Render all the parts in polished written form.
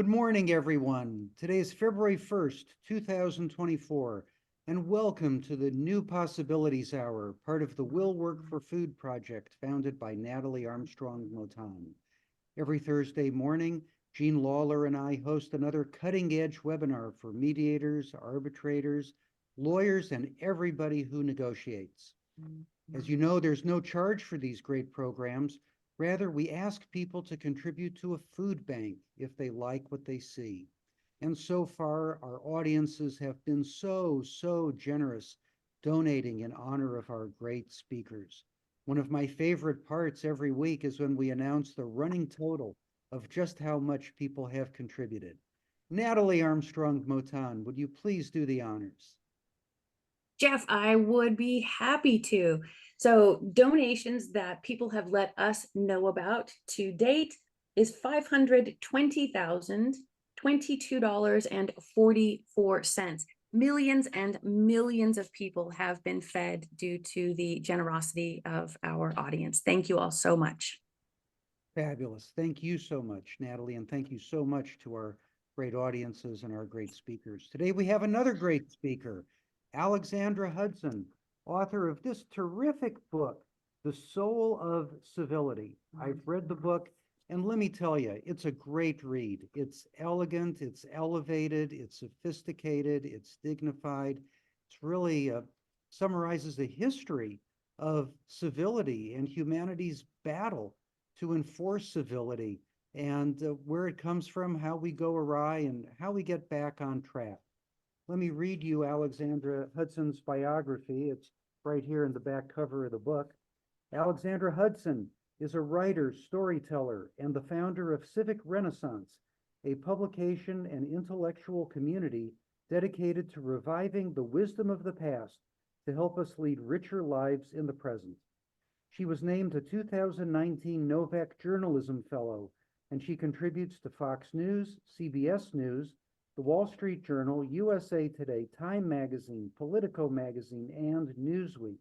Good morning, everyone. Today is February 1st, 2024, and welcome to the New Possibilities Hour, part of the Will Work for Food project founded by Natalie Armstrong Motan. Every Thursday morning, Jean Lawler and I host another cutting-edge webinar for mediators, arbitrators, lawyers, and everybody who negotiates. As you know, there's no charge for these great programs. Rather, we ask people to contribute to a food bank if they like what they see. And so far, our audiences have been so generous, donating in honor of our great speakers. One of my favorite parts every week is when we announce the running total of just how much people have contributed. Natalie Armstrong Motan, would you please do the honors? Jeff, I would be happy to. So donations that people have let us know about to date is $520,022.44. Millions and millions of people have been fed due to the generosity of our audience. Thank you all so much. Fabulous. Thank you so much, Natalie, and thank you so much to our great audiences and our great speakers. Today we have another great speaker, Alexandra Hudson, author of this terrific book, The Soul of Civility. I've read the book, and let me tell you, it's a great read. It's elegant, it's elevated, it's sophisticated, it's dignified. It's really summarizes the history of civility and humanity's battle to enforce civility and where it comes from, how we go awry, and how we get back on track. Let me read you Alexandra Hudson's biography. It's right here in the back cover of the book. Alexandra Hudson is a writer, storyteller, and the founder of Civic Renaissance, a publication and intellectual community dedicated to reviving the wisdom of the past to help us lead richer lives in the present. She was named a 2019 Novak Journalism Fellow, and she contributes to Fox News, CBS News, The Wall Street Journal, USA Today, Time Magazine, Politico Magazine, and Newsweek.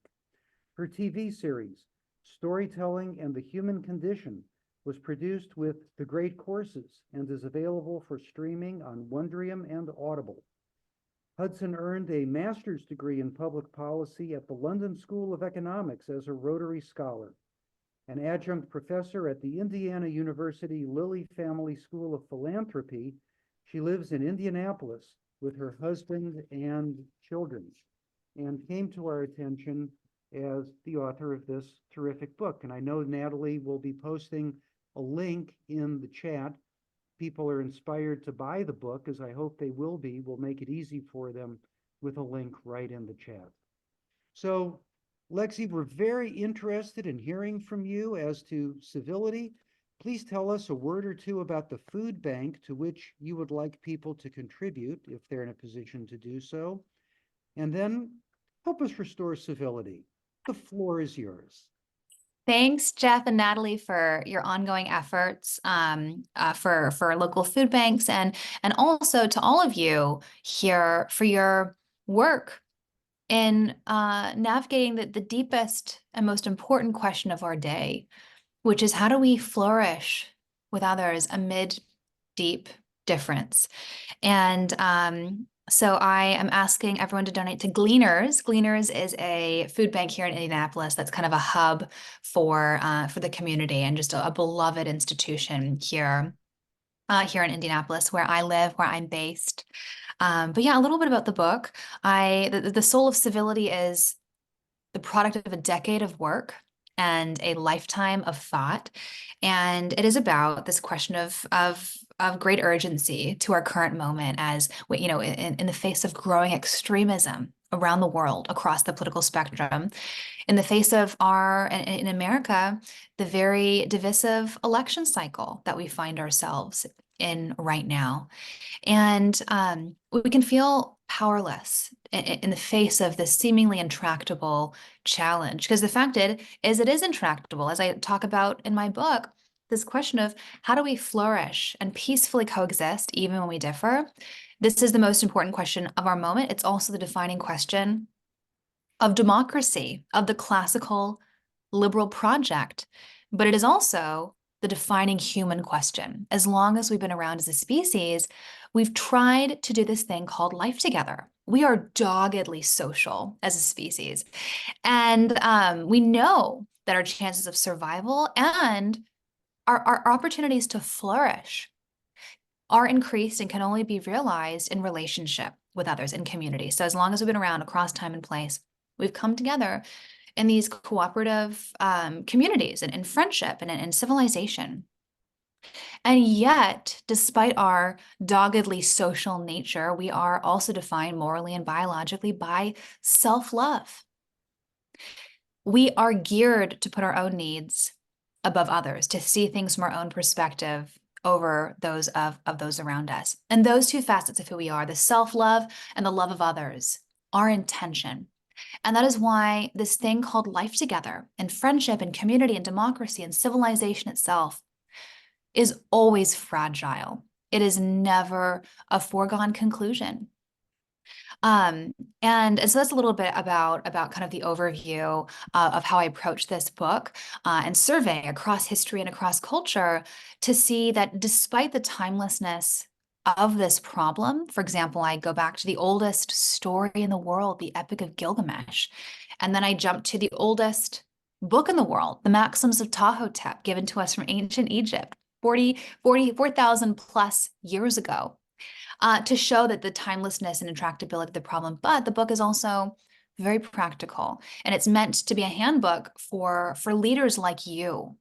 Her TV series, Storytelling and the Human Condition, was produced with The Great Courses and is available for streaming on Wondrium and Audible. Hudson earned a master's degree in public policy at the London School of Economics as a Rotary Scholar. An adjunct professor at the Indiana University Lilly Family School of Philanthropy, she lives in Indianapolis with her husband and children, and came to our attention as the author of this terrific book. And I know Natalie will be posting a link in the chat. People are inspired to buy the book, as I hope they will be. We'll make it easy for them with a link right in the chat. So, Lexi, we're very interested in hearing from you as to civility. Please tell us a word or two about the food bank to which you would like people to contribute if they're in a position to do so. And then help us restore civility. The floor is yours. Thanks, Jeff and Natalie, for your ongoing efforts for local food banks, and also to all of you here for your work in navigating the deepest and most important question of our day, which is how do we flourish with others amid deep difference? And so I am asking everyone to donate to Gleaners. Gleaners is a food bank here in Indianapolis that's kind of a hub for the community and just a beloved institution here in Indianapolis, where I live, where I'm based. But yeah, a little bit about the book. The Soul of Civility is the product of a decade of work and a lifetime of thought. And it is about this question of great urgency to our current moment, as we, in the face of growing extremism around the world, across the political spectrum, in the face of in America, the very divisive election cycle that we find ourselves in right now. And we can feel powerless in the face of this seemingly intractable challenge, because the fact is it is intractable. As I talk about in my book, this question of how do we flourish and peacefully coexist even when we differ? This is the most important question of our moment. It's also the defining question of democracy, of the classical liberal project. But it is also the defining human question. As long as we've been around as a species, we've tried to do this thing called life together. We are doggedly social as a species. And we know that our chances of survival and our opportunities to flourish are increased and can only be realized in relationship with others in community. So as long as we've been around across time and place, we've come together in these cooperative communities and in friendship and in civilization. And yet, despite our doggedly social nature, we are also defined morally and biologically by self-love. We are geared to put our own needs above others, to see things from our own perspective over those of those around us. And those two facets of who we are, the self-love and the love of others, are in tension. And that is why this thing called life together and friendship and community and democracy and civilization itself is always fragile. It is never a foregone conclusion. And so that's a little bit about kind of the overview of how I approach this book and survey across history and across culture to see that despite the timelessness of this problem, for example, I go back to the oldest story in the world, the Epic of Gilgamesh, and then I jump to the oldest book in the world, the Maxims of Ptahhotep, given to us from ancient Egypt, 4,000 plus years ago. To show that the timelessness and intractability of the problem. But the book is also very practical, and it's meant to be a handbook for leaders like you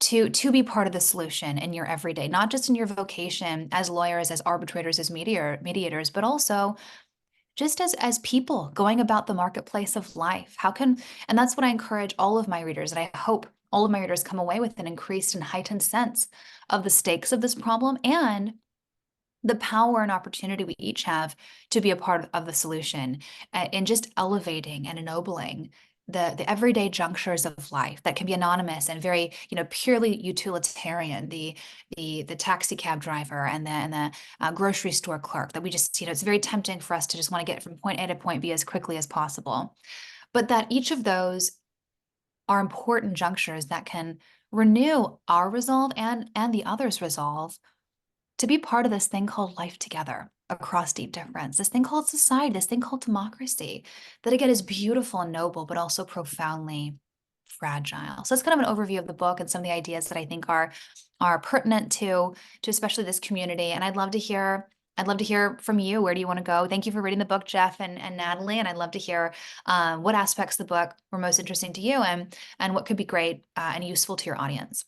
to be part of the solution in your everyday, not just in your vocation as lawyers, as arbitrators, as mediators, but also just as people going about the marketplace of life. And that's what I encourage all of my readers, and I hope all of my readers come away with an increased and heightened sense of the stakes of this problem and the power and opportunity we each have to be a part of the solution in just elevating and ennobling the everyday junctures of life that can be anonymous and very, purely utilitarian. The taxi cab driver and the grocery store clerk that we just, it's very tempting for us to just want to get from point A to point B as quickly as possible. But that each of those are important junctures that can renew our resolve and the others' resolve to be part of this thing called life together across deep difference, this thing called society, this thing called democracy, that again is beautiful and noble, but also profoundly fragile. So that's kind of an overview of the book and some of the ideas that I think are pertinent to especially this community. And I'd love to hear from you. Where do you want to go? Thank you for reading the book, Jeff and Natalie. And I'd love to hear what aspects of the book were most interesting to you and what could be great and useful to your audience.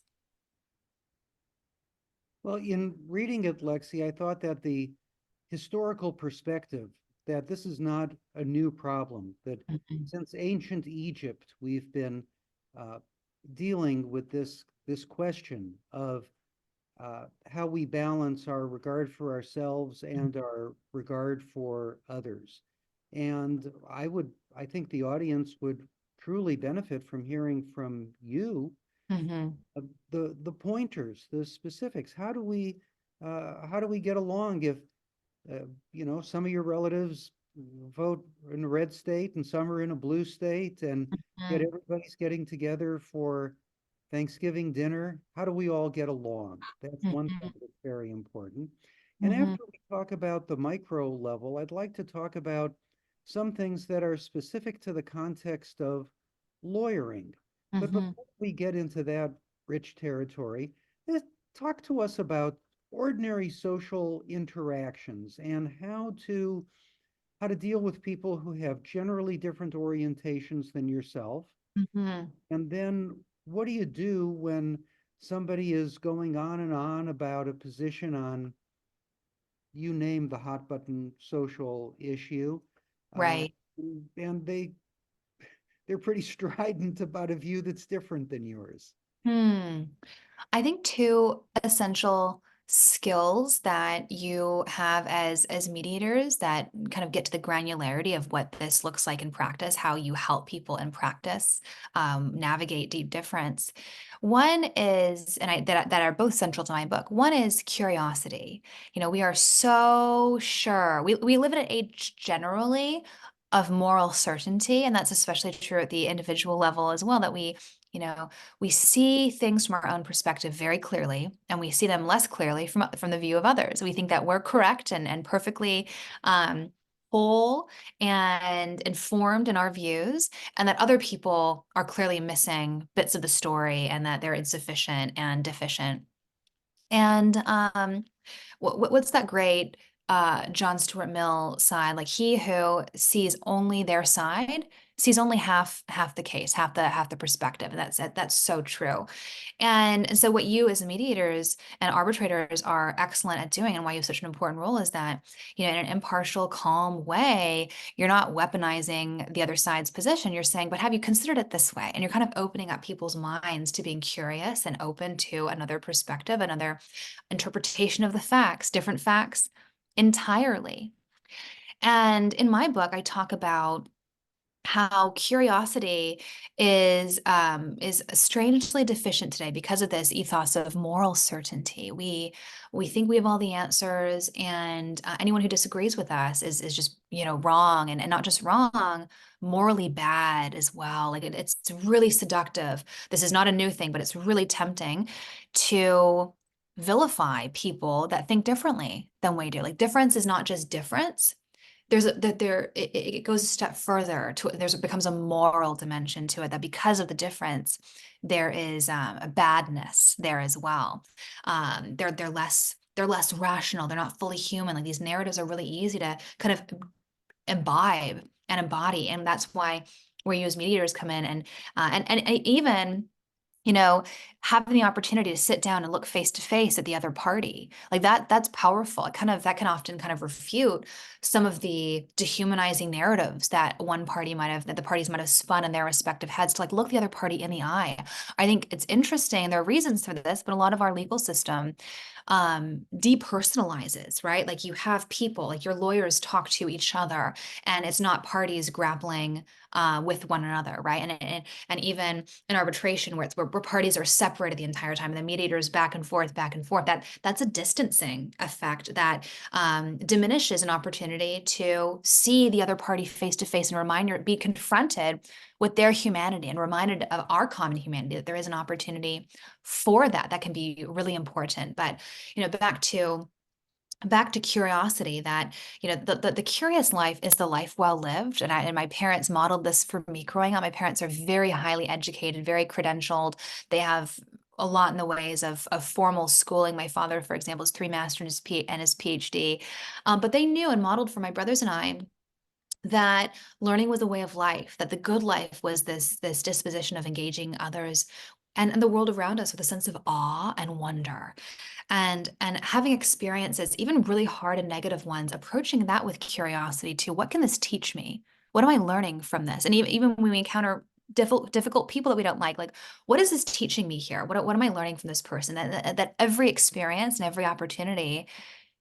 Well, in reading it, Lexi, I thought that the historical perspective, that this is not a new problem, that since ancient Egypt, we've been dealing with this question of how we balance our regard for ourselves and our regard for others. And I think the audience would truly benefit from hearing from you the pointers, the specifics. How do we get along if some of your relatives vote in a red state and some are in a blue state, and yet everybody's getting together for Thanksgiving dinner? How do we all get along? That's one thing that's very important. And after we talk about the micro level, I'd like to talk about some things that are specific to the context of lawyering. But before we get into that rich territory, talk to us about ordinary social interactions and how to deal with people who have generally different orientations than yourself. And then what do you do when somebody is going on and on about a position on, you name the hot button social issue, Right. and they're pretty strident about a view that's different than yours? I think two essential skills that you have as mediators that kind of get to the granularity of what this looks like in practice, how you help people in practice navigate deep difference. One is, and that are both central to my book. One is curiosity. We are so sure we live in an age generally of moral certainty, and that's especially true at the individual level as well, that we You know, we see things from our own perspective very clearly, and we see them less clearly from the view of others. We think that we're correct and perfectly whole and informed in our views, and that other people are clearly missing bits of the story and that they're insufficient and deficient. And what's that great John Stuart Mill side? Like, he who sees only their side sees only half the case, half the perspective. And that's so true. And so what you as mediators and arbitrators are excellent at doing, and why you have such an important role, is that, you know, in an impartial, calm way, you're not weaponizing the other side's position. You're saying, but have you considered it this way? And you're kind of opening up people's minds to being curious and open to another perspective, another interpretation of the facts, different facts entirely. And in my book, I talk about how curiosity is strangely deficient today because of this ethos of moral certainty. We think we have all the answers, and anyone who disagrees with us is just, you know, wrong, and not just wrong, morally bad as well. Like, it's really seductive. This is not a new thing, but it's really tempting to vilify people that think differently than we do. Like, difference is not just difference. It goes a step further to becomes a moral dimension to it, that because of the difference, there is a badness there as well. They're less rational. They're not fully human. Like, these narratives are really easy to kind of imbibe and embody, and that's why where you as mediators come in, and even, you know, having the opportunity to sit down and look face to face at the other party, like that's powerful. That can often kind of refute some of the dehumanizing narratives that the parties might have spun in their respective heads, to like look the other party in the eye. I think it's interesting. There are reasons for this, but a lot of our legal system depersonalizes, right? Like, you have people, like your lawyers talk to each other, and it's not parties grappling with one another, right? And even in arbitration, where parties are separated the entire time, and the mediators back and forth, that's a distancing effect that diminishes an opportunity to see the other party face to face, and be confronted with their humanity, and reminded of our common humanity, that there is an opportunity for that can be really important. But, you know, back to curiosity, that, you know, the curious life is the life well lived. And my parents modeled this for me growing up. My parents are very highly educated, very credentialed. They have a lot in the ways of formal schooling. My father, for example, is 3 masters and his PhD. But they knew and modeled for my brothers and I that learning was a way of life, that the good life was this disposition of engaging others and the world around us with a sense of awe and wonder, and having experiences, even really hard and negative ones, approaching that with curiosity too. What can this teach me? What am I learning from this? And even when we encounter difficult people that we don't like, what is this teaching me here? What am I learning from this person? That every experience and every opportunity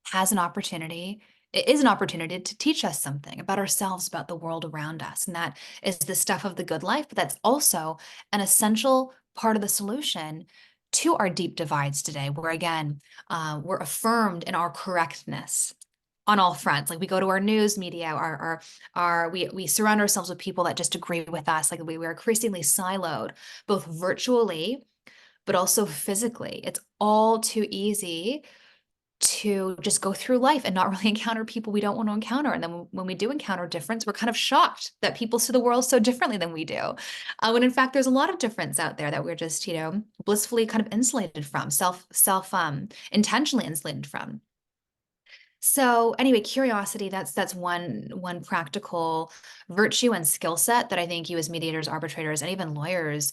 has an opportunity it is an opportunity to teach us something about ourselves, about the world around us. And that is the stuff of the good life, but that's also an essential part of the solution to our deep divides today, where again, we're affirmed in our correctness on all fronts. Like, we go to our news media, we surround ourselves with people that just agree with us. Like, we're increasingly siloed, both virtually, but also physically. It's all too easy to just go through life and not really encounter people we don't want to encounter. And then when we do encounter difference, we're kind of shocked that people see the world so differently than we do. When in fact, there's a lot of difference out there that we're just, you know, blissfully kind of insulated from, intentionally insulated from. So anyway, curiosity, that's one practical virtue and skill set that I think you as mediators, arbitrators, and even lawyers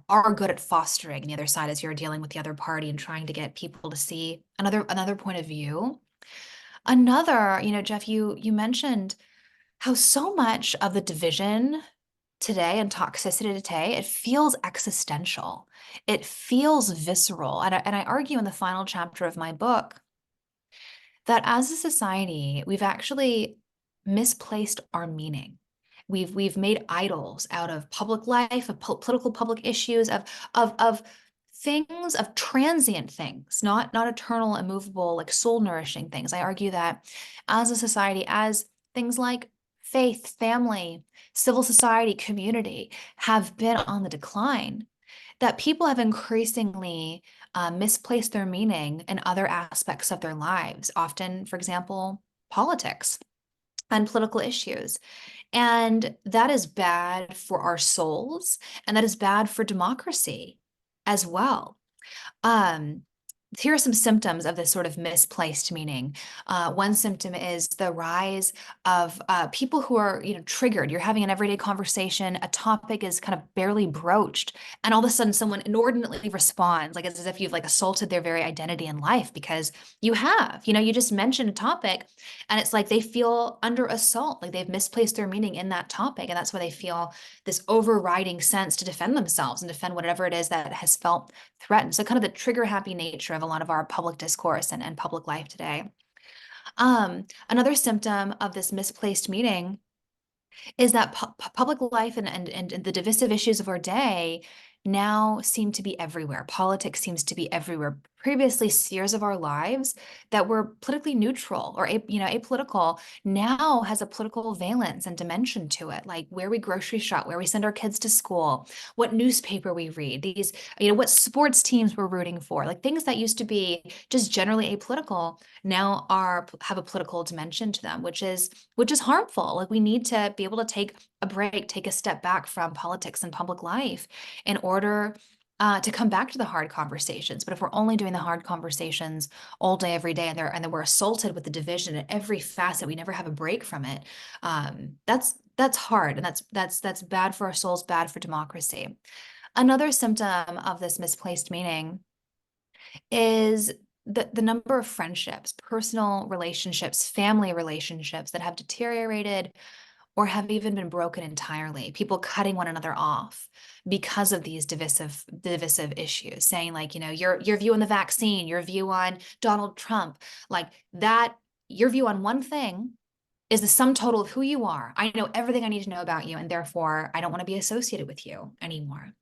are good at fostering on the other side, as you're dealing with the other party and trying to get people to see another point of view. Another, you know, Jeff, you mentioned how so much of the division today and toxicity today, it feels existential. It feels visceral. And I argue in the final chapter of my book that as a society, we've actually misplaced our meaning. We've made idols out of public life, of political public issues, of things, of transient things, not eternal, immovable, like soul nourishing things. I argue that as a society, as things like faith, family, civil society, community have been on the decline, that people have increasingly misplaced their meaning in other aspects of their lives, often, for example, politics and political issues. And that is bad for our souls, and that is bad for democracy as well. Um, Here are some symptoms of this sort of misplaced meaning. One symptom is the rise of people who are, triggered. You're having an everyday conversation, a topic is kind of barely broached, and all of a sudden someone inordinately responds, like it's as if you've like assaulted their very identity in life because you have, you just mentioned a topic, and it's like they feel under assault, like they've misplaced their meaning in that topic, and that's why they feel this overriding sense to defend themselves and defend whatever it is that has felt threatened. So kind of the trigger happy nature of a lot of our public discourse and public life today. Another symptom of this misplaced meaning is that public life and the divisive issues of our day now seem to be everywhere. Politics seems to be everywhere. Previously, spheres of our lives that were politically neutral or apolitical now has a political valence and dimension to it, like where we grocery shop, where we send our kids to school, what newspaper we read, these, what sports teams we're rooting for, like things that used to be just generally apolitical now have a political dimension to them, which is harmful. Like we need to be able to take a break, take a step back from politics and public life in order to come back to the hard conversations. But if we're only doing the hard conversations all day, every day, and then we're assaulted with the division at every facet, we never have a break from it. That's hard, and that's bad for our souls, bad for democracy. Another symptom of this misplaced meaning is the number of friendships, personal relationships, family relationships that have deteriorated or have even been broken entirely. People cutting one another off because of these divisive issues, saying like, your view on the vaccine, your view on Donald Trump, like that, your view on one thing is the sum total of who you are. I know everything I need to know about you, and therefore I don't want to be associated with you anymore.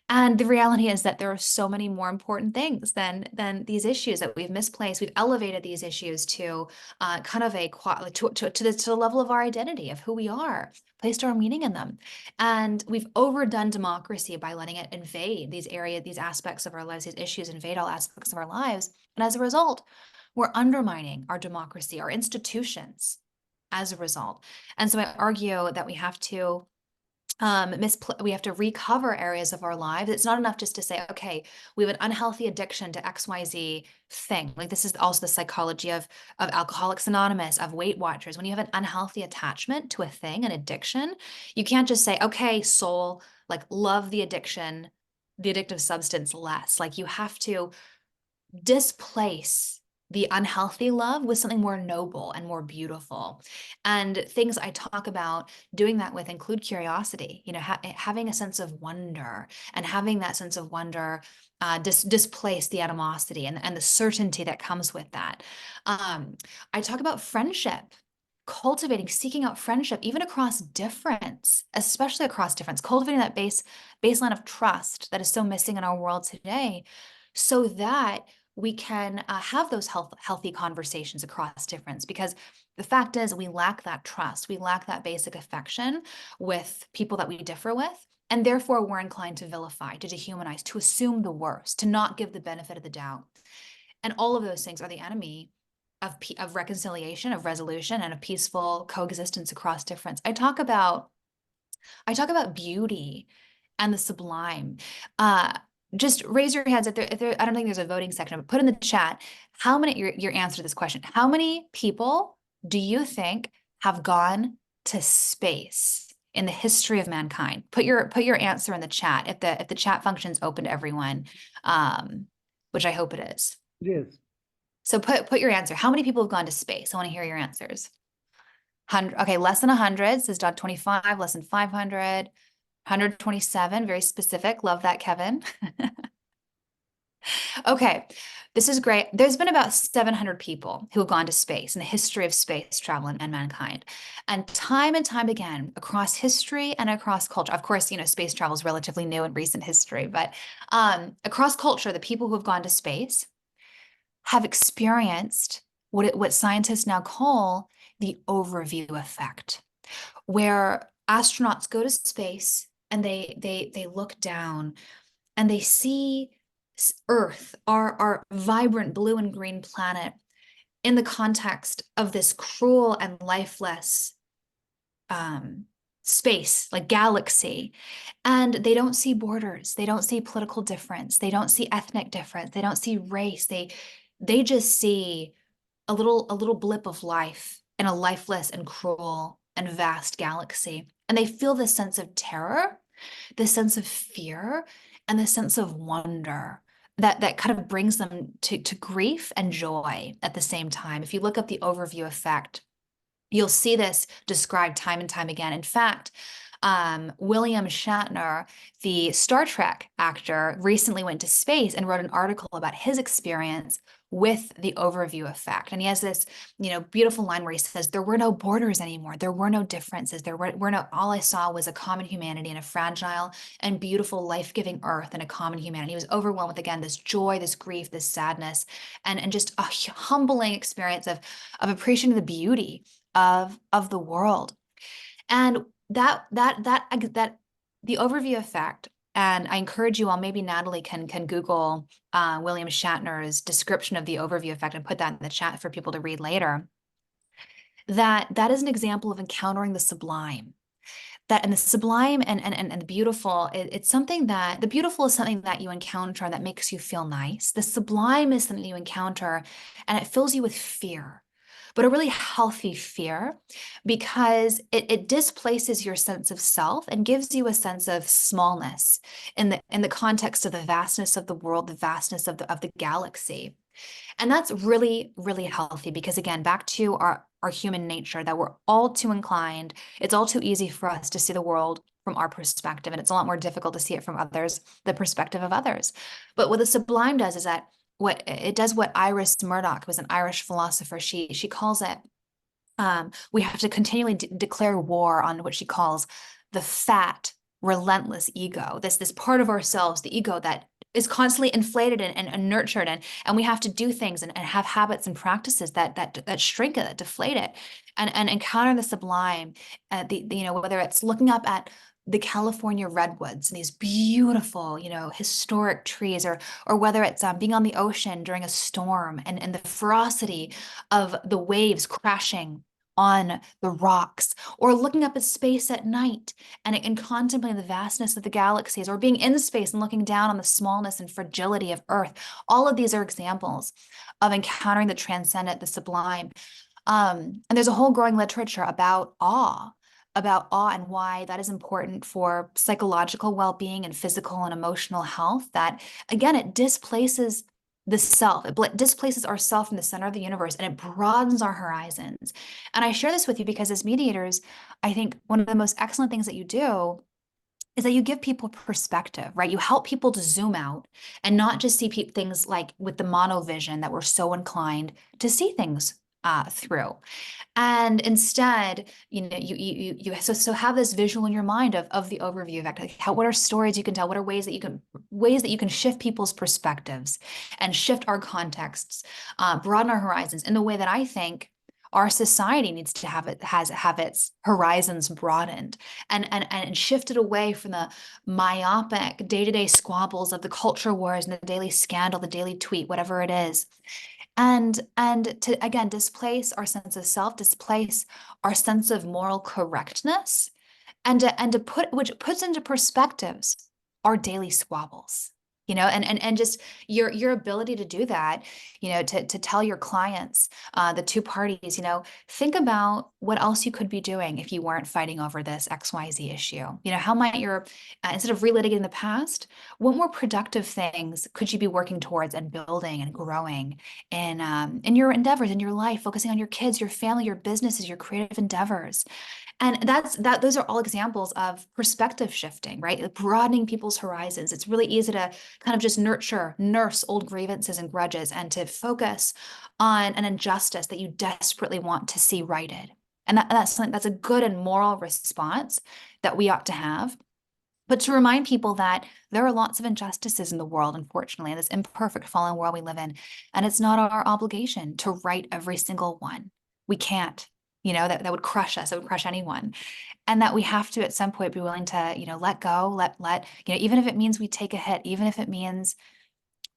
And the reality is that there are so many more important things than these issues that we've misplaced. We've elevated these issues to kind of to the level of our identity, of who we are, placed our meaning in them. And we've overdone democracy by letting it invade these aspects of our lives, these issues invade all aspects of our lives. And as a result, we're undermining our democracy, our institutions as a result. And so I argue that we have to we have to recover areas of our lives. It's not enough just to say, okay, we have an unhealthy addiction to XYZ thing. Like this is also the psychology of Alcoholics Anonymous, of Weight Watchers. When you have an unhealthy attachment to a thing, an addiction, you can't just say, okay, soul, like love the addiction, the addictive substance less. Like you have to displace the unhealthy love with something more noble and more beautiful. And things I talk about doing that with include curiosity, having a sense of wonder, and having that sense of wonder displace the animosity and the certainty that comes with that. I talk about friendship, cultivating, seeking out friendship, even across difference, especially across difference, cultivating that baseline of trust that is so missing in our world today, so that we can have those healthy conversations across difference. Because the fact is, we lack that trust. We lack that basic affection with people that we differ with. And therefore, we're inclined to vilify, to dehumanize, to assume the worst, to not give the benefit of the doubt. And all of those things are the enemy of reconciliation, of resolution, and of peaceful coexistence across difference. I talk about beauty and the sublime. Just raise your hands if there, I don't think there's a voting section, but put in the chat how many, your answer to this question. How many people do you think have gone to space in the history of mankind? Put your answer in the chat if the chat function is open to everyone, which I hope it is. It is. So put your answer. How many people have gone to space? I want to hear your answers. 100. Okay, less than 100 says .25, less than 500. 127, very specific. Love that, Kevin. Okay, this is great. There's been about 700 people who have gone to space in the history of space travel and mankind. And time again, across history and across culture, of course, space travel is relatively new in recent history, but across culture, the people who have gone to space have experienced what scientists now call the overview effect. where astronauts go to space and they look down and they see Earth, our vibrant blue and green planet, in the context of this cruel and lifeless space, like galaxy. And they don't see borders, they don't see political difference, they don't see ethnic difference, they don't see race. They just see a little blip of life in a lifeless and cruel and vast galaxy. And they feel this sense of terror, this sense of fear, and this sense of wonder that kind of brings them to grief and joy at the same time. If you look up the overview effect, you'll see this described time and time again. In fact, William Shatner, the Star Trek actor, recently went to space and wrote an article about his experience with the overview effect. And he has this, beautiful line where he says, there were no borders anymore. There were no differences. There were no, all I saw was a common humanity and a fragile and beautiful life-giving earth and a common humanity. He was overwhelmed with, again, this joy, this grief, this sadness, and just a humbling experience of appreciating the beauty of the world. And that the overview effect, and I encourage you all, maybe Natalie can Google William Shatner's description of the overview effect and put that in the chat for people to read later. That is an example of encountering the sublime. And the sublime and the beautiful, it's something that, the beautiful is something that you encounter that makes you feel nice. The sublime is something you encounter and it fills you with fear, but a really healthy fear, because it displaces your sense of self and gives you a sense of smallness in the context of the vastness of the world, the vastness of the galaxy. And that's really, really healthy, because again, back to our human nature, that we're all too inclined, it's all too easy for us to see the world from our perspective, and it's a lot more difficult to see it from others, the perspective of others. But what the sublime does is that what Iris Murdoch, who was an Irish philosopher, she calls it, we have to continually declare war on what she calls the fat, relentless ego, this part of ourselves, the ego that is constantly inflated and nurtured, and we have to do things and have habits and practices that shrink it, that deflate it, and encounter the sublime, whether it's looking up at the California redwoods and these beautiful, historic trees, or whether it's being on the ocean during a storm and the ferocity of the waves crashing on the rocks, or looking up at space at night and contemplating the vastness of the galaxies, or being in space and looking down on the smallness and fragility of Earth. All of these are examples of encountering the transcendent, the sublime. And there's a whole growing literature about awe and why that is important for psychological well-being and physical and emotional health, that again, it displaces the self. It displaces ourself from the center of the universe, and it broadens our horizons. And I share this with you because as mediators, I think one of the most excellent things that you do is that you give people perspective, right? You help people to zoom out and not just see things like with the monovision that we're so inclined to see things through. And instead, you have this visual in your mind of the overview effect. Like what are stories you can tell? What are ways that you can shift people's perspectives and shift our contexts, broaden our horizons in the way that I think our society needs to have its horizons broadened and shifted away from the myopic day-to-day squabbles of the culture wars and the daily scandal, the daily tweet, whatever it is. And to, again, displace our sense of self, displace our sense of moral correctness, and to put, which puts into perspectives our daily squabbles, and just your ability to do that, to tell your clients, the two parties, think about what else you could be doing if you weren't fighting over this XYZ issue. How might instead of relitigating the past, what more productive things could you be working towards and building and growing in your endeavors, in your life, focusing on your kids, your family, your businesses, your creative endeavors. And those are all examples of perspective shifting, right? Broadening people's horizons. It's really easy to kind of just nurse old grievances and grudges, and to focus on an injustice that you desperately want to see righted. And that's a good and moral response that we ought to have. But to remind people that there are lots of injustices in the world, unfortunately, in this imperfect, fallen world we live in. And it's not our obligation to right every single one. We can't. that would crush us, that would crush anyone. And that we have to at some point be willing to, let go, even if it means we take a hit, even if it means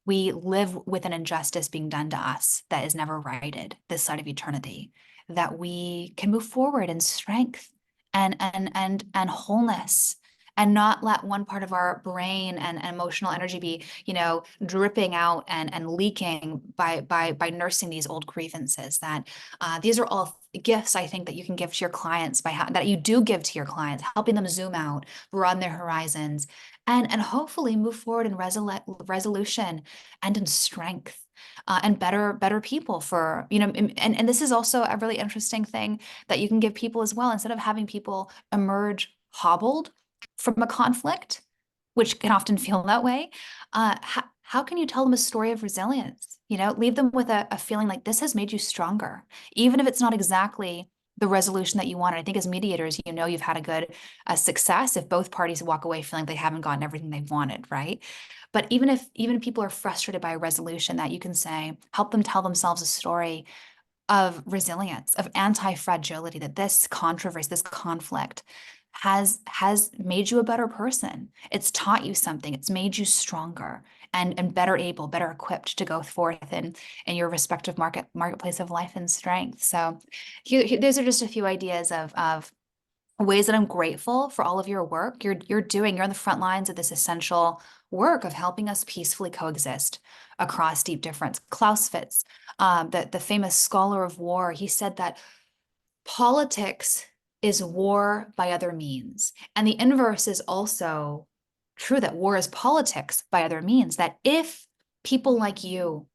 we live with an injustice being done to us that is never righted this side of eternity, that we can move forward in strength and wholeness, and not let one part of our brain and emotional energy be, dripping out and leaking by nursing these old grievances. That these are all gifts, I think, that you can give to your clients that you do give to your clients, helping them zoom out, broaden their horizons, and hopefully move forward in resolution and in strength. And better people for, and this is also a really interesting thing that you can give people as well. Instead of having people emerge hobbled from a conflict, which can often feel that way, how can you tell them a story of resilience? Leave them with a feeling like this has made you stronger, even if it's not exactly the resolution that you wanted. I think as mediators, you've had a good success if both parties walk away feeling they haven't gotten everything they've wanted, right? But even if people are frustrated by a resolution, that you can say, help them tell themselves a story of resilience, of anti-fragility, that this controversy, this conflict has made you a better person. It's taught you something. It's made you stronger and better able, better equipped to go forth in your respective marketplace of life and strength. So those are just a few ideas of ways that I'm grateful for all of your work you're doing. You're on the front lines of this essential work of helping us peacefully coexist across deep difference. Clausewitz, the famous scholar of war, he said that politics is war by other means. And the inverse is also true, that war is politics by other means. That if people like you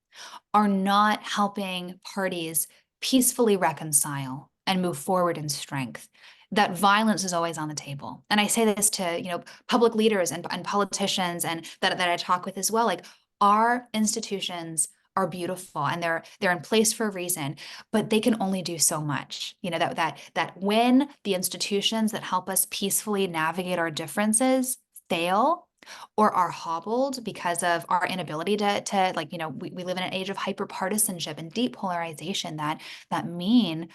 are not helping parties peacefully reconcile and move forward in strength, that violence is always on the table. And I say this to, public leaders and politicians and that I talk with as well. Like, our institutions are beautiful and they're in place for a reason, but they can only do so much. That when the institutions that help us peacefully navigate our differences fail or are hobbled because of our inability to we live in an age of hyper-partisanship and deep polarization that mean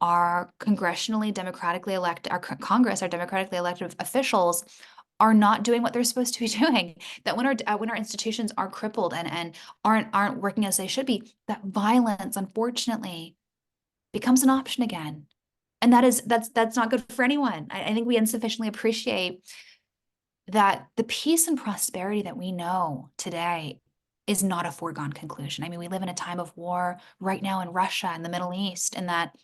our Congress, our democratically elected officials are not doing what they're supposed to be doing. That when our institutions are crippled and aren't working as they should be, that violence, unfortunately, becomes an option again. And that's not good for anyone. I think we insufficiently appreciate that the peace and prosperity that we know today is not a foregone conclusion. I mean, we live in a time of war right now in Russia and the Middle East, and that,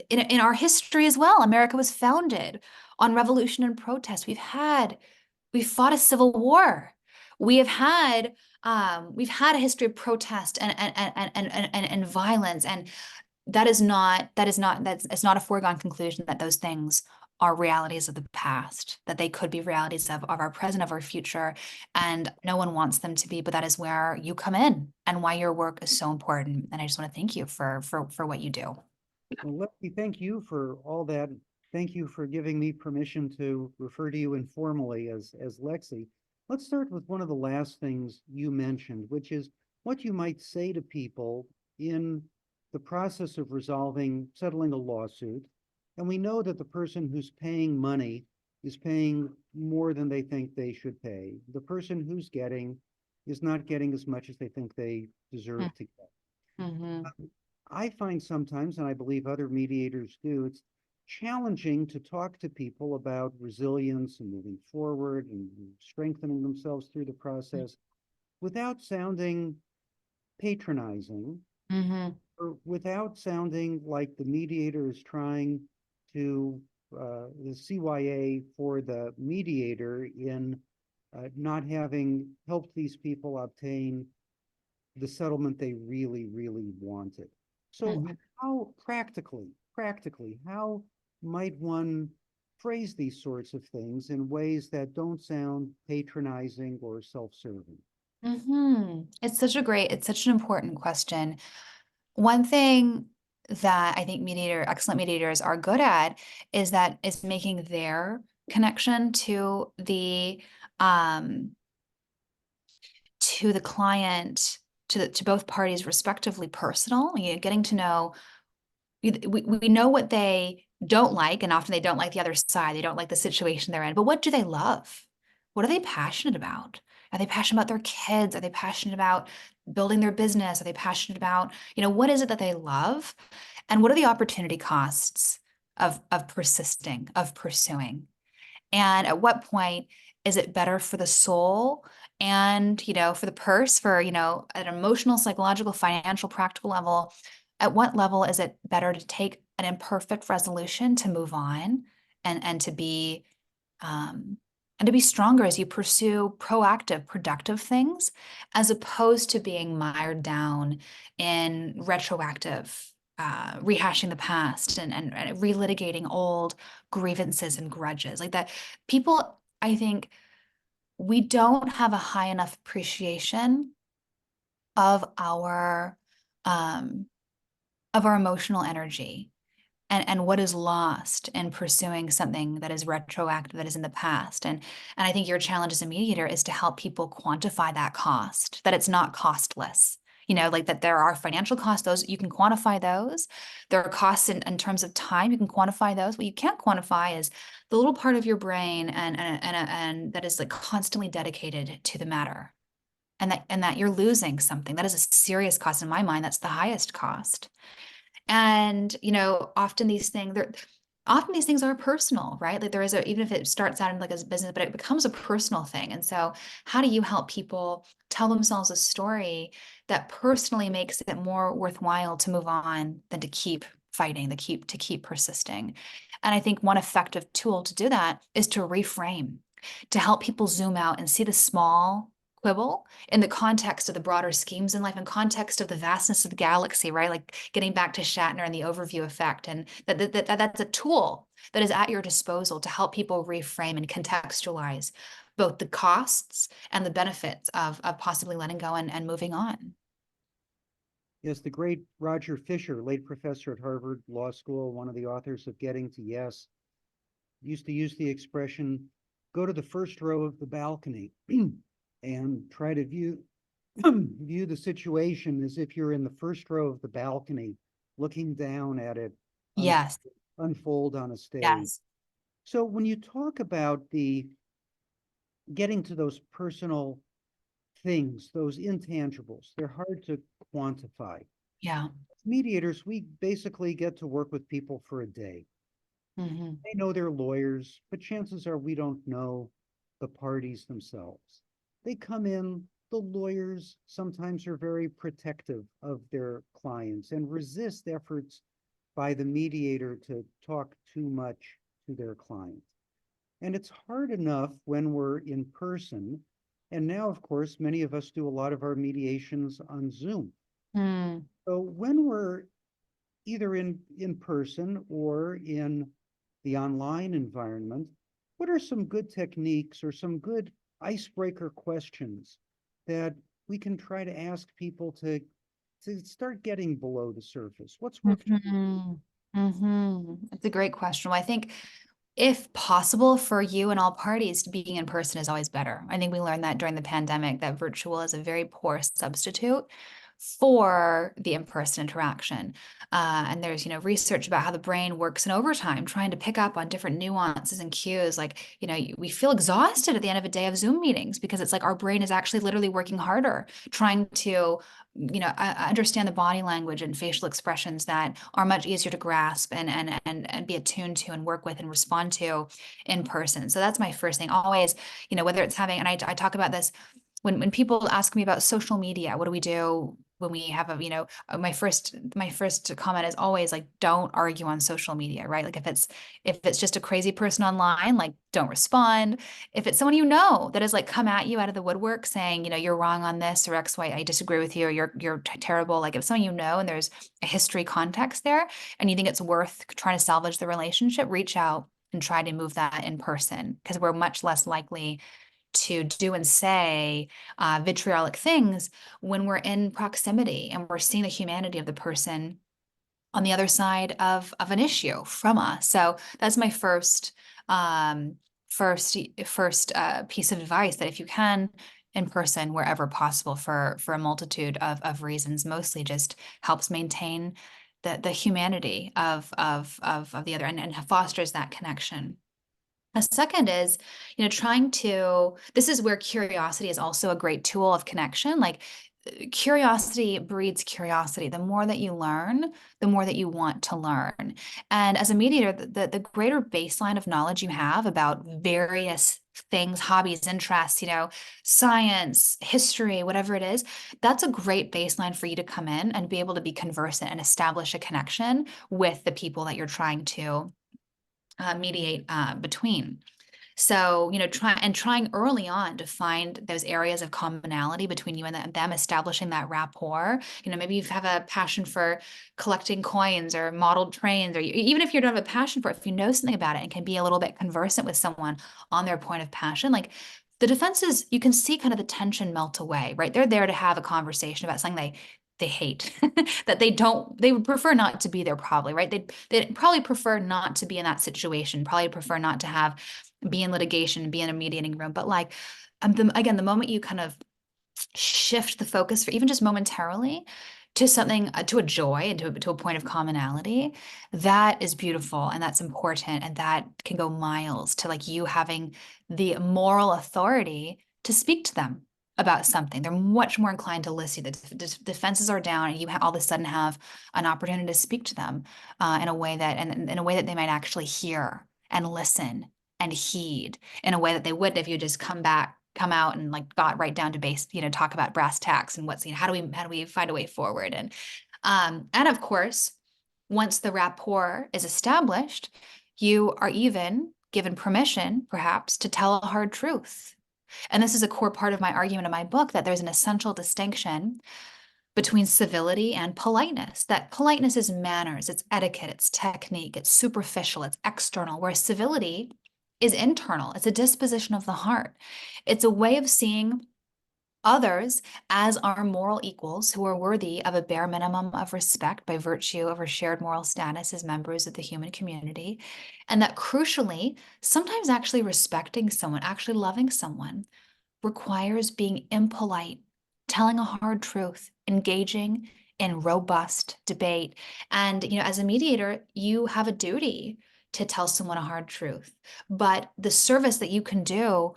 in our history as well, America was founded on revolution and protest. We've fought a civil war. We've had a history of protest and violence, and it's not a foregone conclusion that those things are realities of the past, that they could be realities of our present, of our future, and no one wants them to be. But that is where you come in and why your work is so important. And I just want to thank you for what you do. Well, let me thank you for all that. Thank you for giving me permission to refer to you informally as Lexi. Let's start with one of the last things you mentioned, which is what you might say to people in the process of settling a lawsuit. And we know that the person who's paying money is paying more than they think they should pay. The person who's getting is not getting as much as they think they deserve to get. Mm-hmm. I find sometimes, and I believe other mediators do, it's challenging to talk to people about resilience and moving forward and strengthening themselves through the process without sounding patronizing, Mm-hmm. or without sounding like the mediator is trying to, the CYA for the mediator in not having helped these people obtain the settlement they really, really wanted. So how practically, how might one phrase these sorts of things in ways that don't sound patronizing or self-serving? Mm-hmm. It's such an important question. One thing that I think excellent mediators are good at is making their connection to the client, to both parties respectively personal. Getting to know we know what they don't like, and often they don't like the other side. They don't like the situation they're in. But what do they love? What are they passionate about? Are they passionate about their kids? Are they passionate about building their business? Are they passionate about, what is it that they love? And what are the opportunity costs of persisting, of pursuing? And at what point is it better for the soul and, for the purse, for, an emotional, psychological, financial, practical level? At what level is it better to take an imperfect resolution to move on and to be stronger as you pursue proactive, productive things, as opposed to being mired down in retroactive, rehashing the past and relitigating old grievances and grudges like that. People, I think, we don't have a high enough appreciation of our um, emotional energy and what is lost in pursuing something that is retroactive, that is in the past. And I think your challenge as a mediator is to help people quantify that cost, that it's not costless. Like that there are financial costs, those you can quantify those. There are costs in terms of time, you can quantify those. What you can't quantify is the little part of your brain and that is like constantly dedicated to the matter. And that you're losing something. That is a serious cost. In my mind, that's the highest cost. And, often these things are personal, right? Like even if it starts out in like a business, but it becomes a personal thing. And so how do you help people tell themselves a story that personally makes it more worthwhile to move on than to keep fighting, to keep persisting? And I think one effective tool to do that is to reframe, to help people zoom out and see the small quibble in the context of the broader schemes in life, in context of the vastness of the galaxy, right? Like getting back to Shatner and the overview effect, and that's a tool that is at your disposal to help people reframe and contextualize both the costs and the benefits of possibly letting go and moving on. Yes, the great Roger Fisher, late professor at Harvard Law School, one of the authors of Getting to Yes, used to use the expression, go to the first row of the balcony and try to view the situation as if you're in the first row of the balcony, looking down at it Yes. unfold on a stage. Yes. So when you talk about the getting to those personal things, those intangibles, they're hard to quantify. Yeah. As mediators, we basically get to work with people for a day. Mm-hmm. They know they're lawyers, but chances are we don't know the parties themselves. They come in, the lawyers sometimes are very protective of their clients and resist efforts by the mediator to talk too much to their client. And it's hard enough when we're in person. And now, of course, many of us do a lot of our mediations on Zoom. Mm. So when we're either in person or in the online environment, what are some good techniques or some good icebreaker questions that we can try to ask people to start getting below the surface? What's working? Mm-hmm. Mm-hmm. That's a great question. Well, I think if possible for you and all parties, being in person is always better. I think we learned that during the pandemic, that virtual is a very poor substitute for the in-person interaction. And there's, research about how the brain works in overtime, trying to pick up on different nuances and cues. Like, we feel exhausted at the end of a day of Zoom meetings because it's like our brain is actually literally working harder, trying to understand the body language and facial expressions that are much easier to grasp and be attuned to and work with and respond to in person. So that's my first thing. Always, whether it's having, and I talk about this when people ask me about social media, what do we do when we have my first comment is always like, don't argue on social media, right? Like if it's just a crazy person online, like don't respond. If it's someone that has like come at you out of the woodwork saying, you're wrong on this or X, Y, I disagree with you, or you're terrible. Like if someone and there's a history context there and you think it's worth trying to salvage the relationship, reach out and try to move that in person, because we're much less likely to do and say vitriolic things when we're in proximity and we're seeing the humanity of the person on the other side of an issue from us. So that's my first piece of advice, that if you can, in person wherever possible, for a multitude of reasons, mostly just helps maintain the humanity of the other, and fosters that connection. A second is, this is where curiosity is also a great tool of connection. Like curiosity breeds curiosity. The more that you learn, the more that you want to learn. And as a mediator, the greater baseline of knowledge you have about various things, hobbies, interests, science, history, whatever it is, that's a great baseline for you to come in and be able to be conversant and establish a connection with the people that you're trying to mediate between. So, trying early on to find those areas of commonality between you and them, establishing that rapport. Maybe you have a passion for collecting coins or model trains, or even if you don't have a passion for it, if you know something about it and can be a little bit conversant with someone on their point of passion, like the defenses, you can see kind of the tension melt away, right? They're there to have a conversation about something they hate that they would prefer not to be there, probably, right? They'd probably prefer not to be in that situation, probably prefer not to be in litigation, be in a mediating room. But like, again, the moment you kind of shift the focus for even just momentarily to something, to a joy and to a point of commonality, that is beautiful and that's important. And that can go miles to like you having the moral authority to speak to them about something. They're much more inclined to listen. The defenses are down, and you all of a sudden have an opportunity to speak to them in a way that, and in a way that they might actually hear and listen and heed in a way that they wouldn't if you just come out and like got right down to base, talk about brass tacks and what's, how do we find a way forward? And of course, once the rapport is established, you are even given permission, perhaps, to tell a hard truth. And this is a core part of my argument in my book, that there's an essential distinction between civility and politeness, that politeness is manners, it's etiquette, it's technique, it's superficial, it's external, whereas civility is internal. It's a disposition of the heart. It's a way of seeing others as our moral equals who are worthy of a bare minimum of respect by virtue of our shared moral status as members of the human community. And that crucially, sometimes actually respecting someone, actually loving someone, requires being impolite, telling a hard truth, engaging in robust debate. And, as a mediator, you have a duty to tell someone a hard truth. But the service that you can do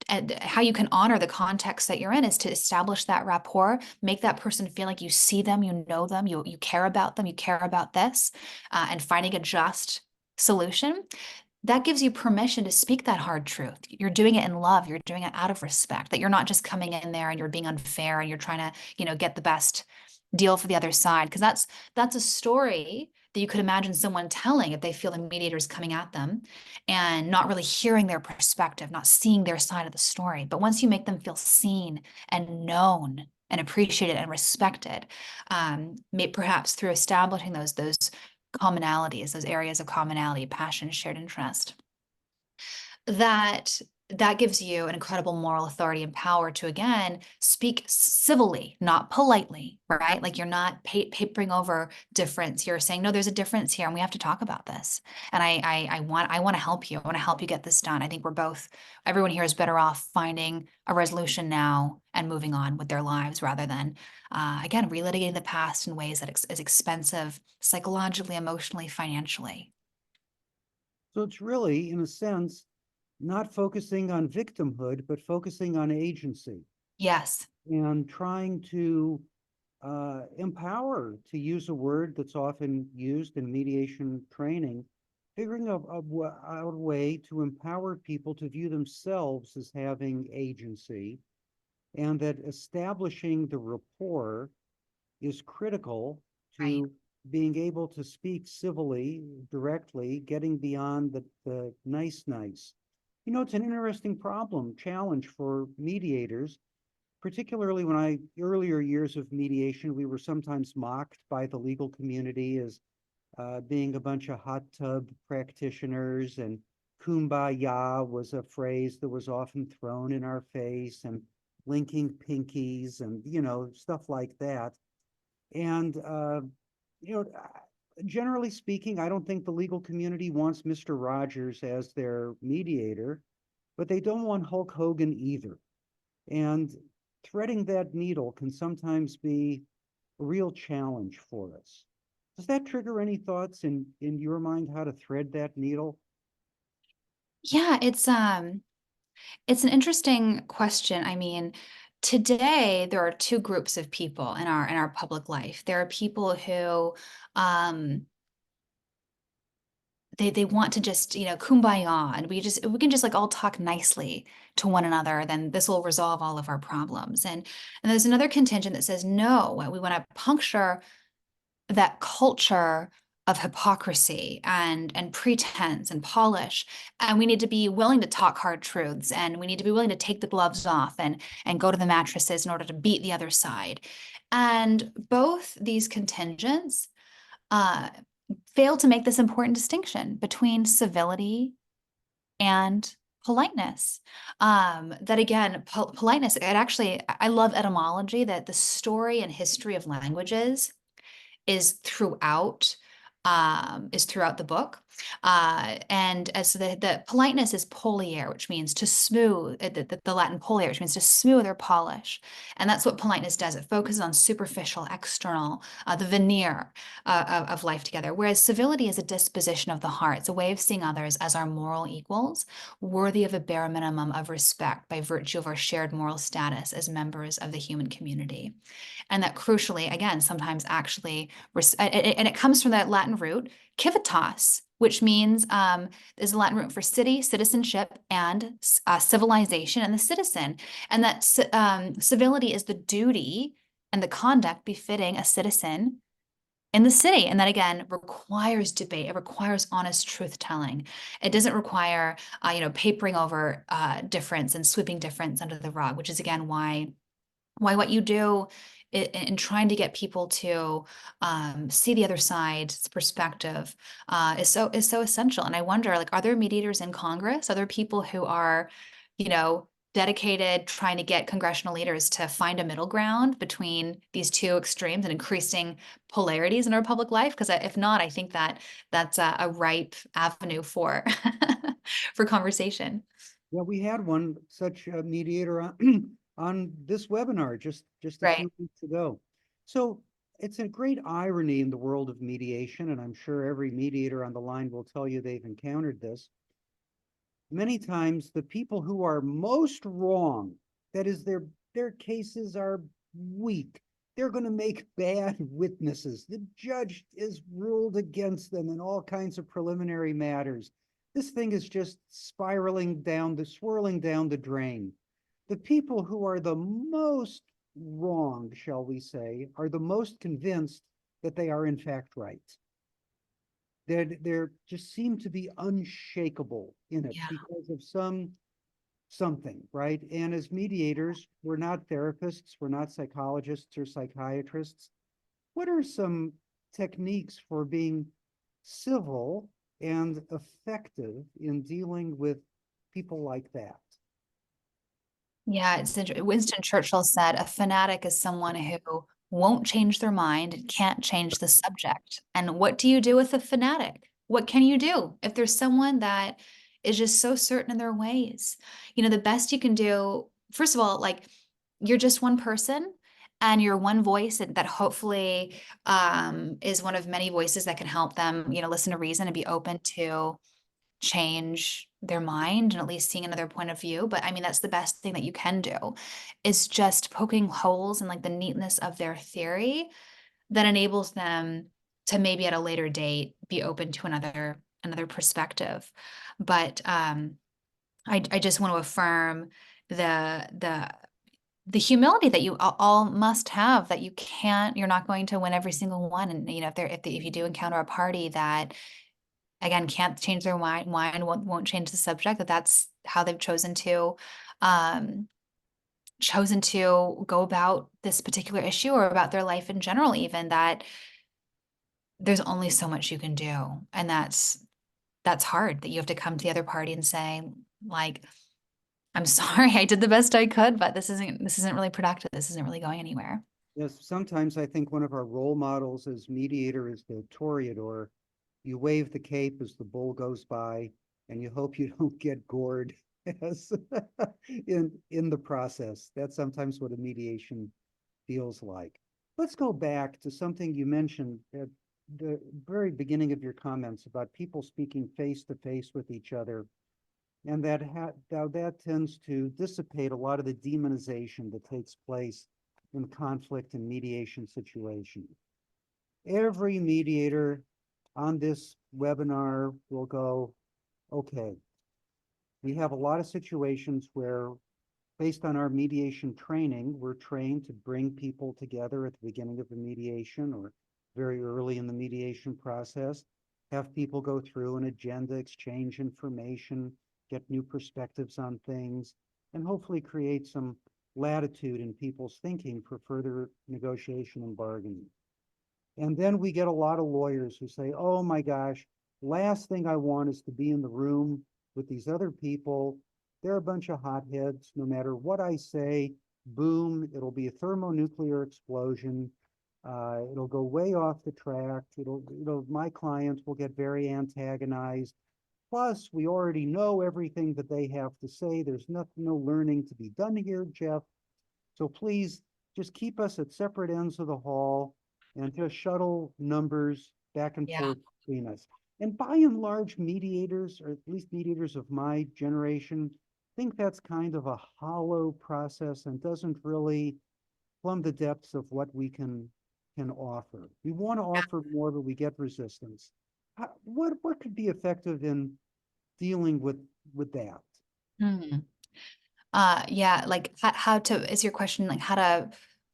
and how you can honor the context that you're in is to establish that rapport, make that person feel like you see them, you know them, you care about them, you care about this, and finding a just solution. That gives you permission to speak that hard truth. You're doing it in love. You're doing it out of respect, that you're not just coming in there and you're being unfair and you're trying to, get the best deal for the other side. Because that's a story that you could imagine someone telling if they feel the mediator's coming at them and not really hearing their perspective, not seeing their side of the story. But once you make them feel seen and known and appreciated and respected, perhaps through establishing those commonalities, those areas of commonality, passion, shared interest, that gives you an incredible moral authority and power to, again, speak civilly, not politely, right? Like you're not papering over difference. You're saying, no, there's a difference here and we have to talk about this. And I want to help you. I want to help you get this done. I think everyone here is better off finding a resolution now and moving on with their lives rather than, again, relitigating the past in ways that is expensive psychologically, emotionally, financially. So it's really, in a sense, not focusing on victimhood, but focusing on agency. Yes. And trying to empower, to use a word that's often used in mediation training, figuring out a way to empower people to view themselves as having agency, and that establishing the rapport is critical to being able to speak civilly, directly, getting beyond the nice. It's an interesting challenge for mediators, particularly earlier years of mediation, we were sometimes mocked by the legal community as being a bunch of hot tub practitioners, and kumbaya was a phrase that was often thrown in our face, and linking pinkies and, stuff like that. And, generally speaking, I don't think the legal community wants Mr. Rogers as their mediator, but they don't want Hulk Hogan either. And threading that needle can sometimes be a real challenge for us. Does that trigger any thoughts in your mind how to thread that needle? Yeah, it's an interesting question. I mean, today there are two groups of people in our public life. There are people who um they want to just, kumbaya, and we can just like all talk nicely to one another, then this will resolve all of our problems. And there's another contingent that says, no, we want to puncture that culture of hypocrisy and pretense and polish, and we need to be willing to talk hard truths, and we need to be willing to take the gloves off and go to the mattresses in order to beat the other side. And both these contingents uh, fail to make this important distinction between civility and politeness. That again, politeness, it actually, I love etymology, that the story and history of languages is throughout the book. And as the politeness is poliere, which means to smooth, the Latin poliere, which means to smooth or polish. And that's what politeness does. It focuses on superficial, external, the veneer of life together. Whereas civility is a disposition of the heart. It's a way of seeing others as our moral equals, worthy of a bare minimum of respect by virtue of our shared moral status as members of the human community. And that crucially, again, sometimes actually, and it comes from that Latin root, civitas, which means is the Latin root for city, citizenship, and civilization, and the citizen. And that civility is the duty and the conduct befitting a citizen in the city. And that again requires debate. It requires honest truth telling. It doesn't require, papering over difference and sweeping difference under the rug, which is again why what you do in trying to get people to see the other side's perspective is so essential. And I wonder, like, are there mediators in Congress? Are there people who are, dedicated trying to get congressional leaders to find a middle ground between these two extremes and increasing polarities in our public life? Because if not, I think that's a ripe avenue for for conversation. Yeah, we had one such a mediator on, on this webinar just a Right. few weeks ago. So it's a great irony in the world of mediation, and I'm sure every mediator on the line will tell you they've encountered this. Many times the people who are most wrong, that is their cases are weak. They're going to make bad witnesses. The judge is ruled against them in all kinds of preliminary matters. This thing is just swirling down the drain. The people who are the most wronged, shall we say, are the most convinced that they are in fact right. They're just seem to be unshakable in it Yeah. because of something, right? And as mediators, we're not therapists, we're not psychologists or psychiatrists. What are some techniques for being civil and effective in dealing with people like that? Yeah, Winston Churchill said, a fanatic is someone who won't change their mind and can't change the subject. And what do you do with a fanatic? What can you do if there's someone that is just so certain in their ways? The best you can do, first of all, like, you're just one person, and you're one voice that hopefully is one of many voices that can help them, listen to reason and be open to change their mind and at least seeing another point of view. But I mean, that's the best thing that you can do, is just poking holes in like the neatness of their theory that enables them to maybe at a later date be open to another perspective. But I just want to affirm the humility that you all must have, that you're not going to win every single one. And if you do encounter a party that again can't change their mind, won't change the subject, that's how they've um chosen to go about this particular issue or about their life in general, even, that there's only so much you can do. And that's hard, that you have to come to the other party and say, like, I'm sorry, I did the best I could, but this isn't really productive. This isn't really going anywhere. Yes, sometimes I think one of our role models as mediator is the toreador. You wave the cape as the bull goes by, and you hope you don't get gored as in the process. That's sometimes what a mediation feels like. Let's go back to something you mentioned, very beginning of your comments about people speaking face to face with each other, and that tends to dissipate a lot of the demonization that takes place in conflict and mediation situations. Every mediator on this webinar will go, okay, we have a lot of situations where, based on our mediation training, we're trained to bring people together at the beginning of the mediation or very early in the mediation process, have people go through an agenda, exchange information, get new perspectives on things, and hopefully create some latitude in people's thinking for further negotiation and bargaining. And then we get a lot of lawyers who say, oh my gosh, last thing I want is to be in the room with these other people. They're a bunch of hotheads. No matter what I say, boom, it'll be a thermonuclear explosion. It'll go way off the track. My clients will get very antagonized. Plus, we already know everything that they have to say. There's no learning to be done here, Jeff. So please just keep us at separate ends of the hall and just shuttle numbers back and forth between us. And by and large, mediators, or at least mediators of my generation, think that's kind of a hollow process and doesn't really plumb the depths of what we can offer. We want to offer more, but we get resistance. What could be effective in dealing with that? Hmm. Yeah, like how to, is your question like how to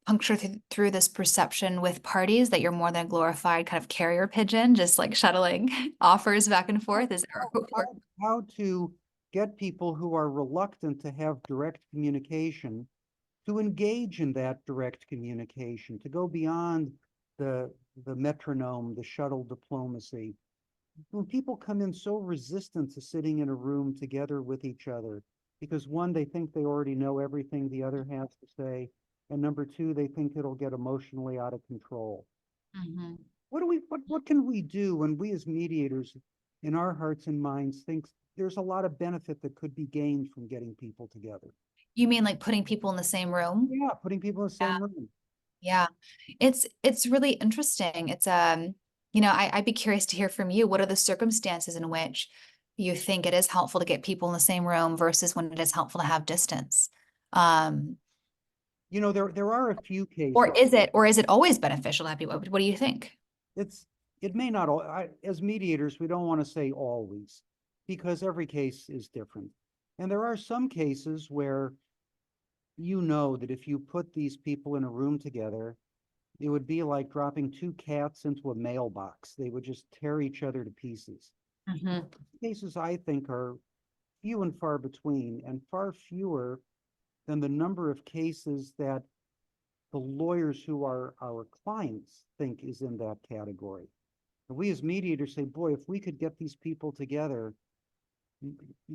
puncture through this perception with parties that you're more than a glorified kind of carrier pigeon, just like shuttling offers back and forth? Is how to get people who are reluctant to have direct communication to engage in that direct communication, to go beyond the metronome, the shuttle diplomacy. When people come in so resistant to sitting in a room together with each other, because one, they think they already know everything the other has to say, and number two, they think it'll get emotionally out of control. Mhm. What can we do when we as mediators in our hearts and minds think there's a lot of benefit that could be gained from getting people together? You mean like putting people in the same room? Yeah, putting people in the same room. Yeah, it's really interesting. It's I'd be curious to hear from you. What are the circumstances in which you think it is helpful to get people in the same room versus when it is helpful to have distance? Um, There are a few cases. or is it always beneficial to have people? What do you think? It may not as mediators, we don't want to say always, because every case is different. And there are some cases where that if you put these people in a room together, it would be like dropping two cats into a mailbox. They would just tear each other to pieces. Mhm. Cases I think are few and far between, and far fewer than the number of cases that the lawyers who are our clients think is in that category. And we as mediators say, boy, if we could get these people together,